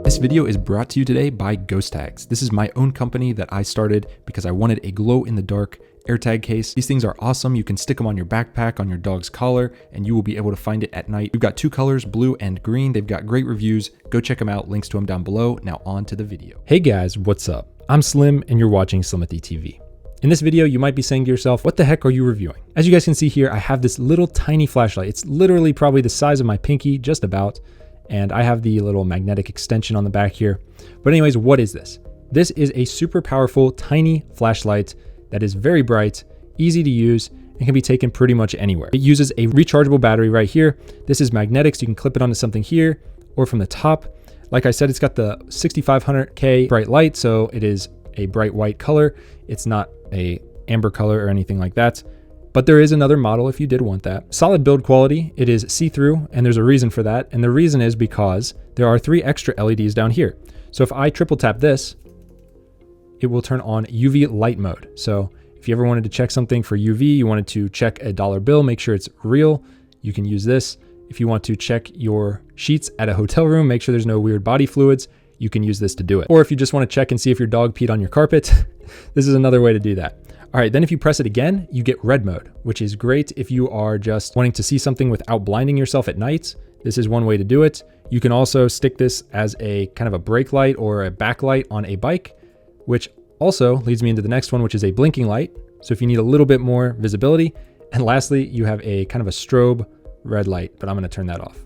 This video is brought to you today by Ghost Tags. This is my own company that I started because I wanted a glow-in-the-dark AirTag case. These things are awesome. You can stick them on your backpack, on your dog's collar, and you will be able to find it at night. We've got two colors, blue and green. They've got great reviews. Go check them out. Links to them down below. Now on to the video. Hey guys, what's up? I'm Slim and you're watching Slimithy TV. In this video, you might be saying to yourself, what the heck are you reviewing? As you guys can see here, I have this little tiny flashlight. It's literally probably the size of my pinky, just about. And I have the little magnetic extension on the back here. But anyways, what is this? This is a super powerful, tiny flashlight that is very bright, easy to use, and can be taken pretty much anywhere. It uses a rechargeable battery right here. This is magnetic, so you can clip it onto something here or from the top. Like I said, it's got the 6500K bright light, so it is a bright white color. It's not a amber color or anything like that. But there is another model if you did want that. Solid build quality, it is see-through, and there's a reason for that. And the reason is because there are 3 extra LEDs down here. So if I triple tap this, it will turn on UV light mode. So if you ever wanted to check something for UV, you wanted to check a dollar bill, make sure it's real, you can use this. If you want to check your sheets at a hotel room, make sure there's no weird body fluids, you can use this to do it. Or if you just want to check and see if your dog peed on your carpet, this is another way to do that. All right, then if you press it again, you get red mode, which is great if you are just wanting to see something without blinding yourself at night. This is one way to do it. You can also stick this as a kind of a brake light or a backlight on a bike, which also leads me into the next one, which is a blinking light. So if you need a little bit more visibility. And lastly, you have a kind of a strobe red light, but I'm gonna turn that off.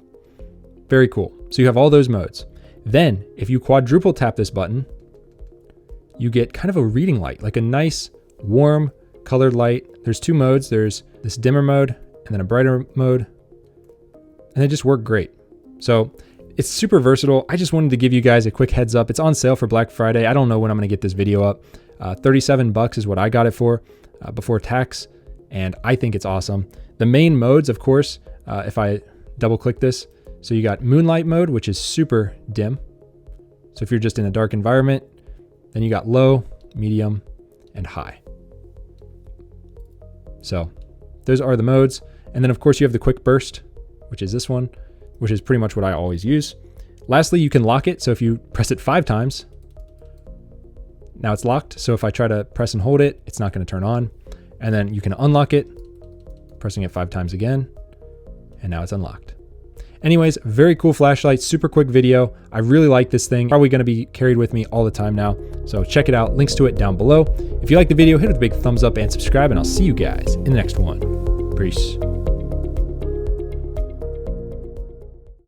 Very cool. So you have all those modes. Then if you quadruple tap this button, you get kind of a reading light, like a nice warm colored light. There's 2 modes. There's this dimmer mode and then a brighter mode, and they just work great. So it's super versatile. I just wanted to give you guys a quick heads up. It's on sale for Black Friday. I don't know when I'm going to get this video up. 37 bucks is what I got it for before tax, and I think it's awesome. The main modes, of course, if I double click this, so you got Moonlight mode, which is super dim. So if you're just in a dark environment, then you got low, medium, and high. So those are the modes. And then of course you have the quick burst, which is this one, which is pretty much what I always use. Lastly, you can lock it. So if you press it 5 times, now it's locked. So if I try to press and hold it, it's not going to turn on. And then you can unlock it, pressing it 5 times again, and now it's unlocked. Anyways, very cool flashlight, super quick video. I really like this thing. Probably going to be carried with me all the time now. So check it out. Links to it down below. If you like the video, hit it with a big thumbs up and subscribe, and I'll see you guys in the next one. Peace.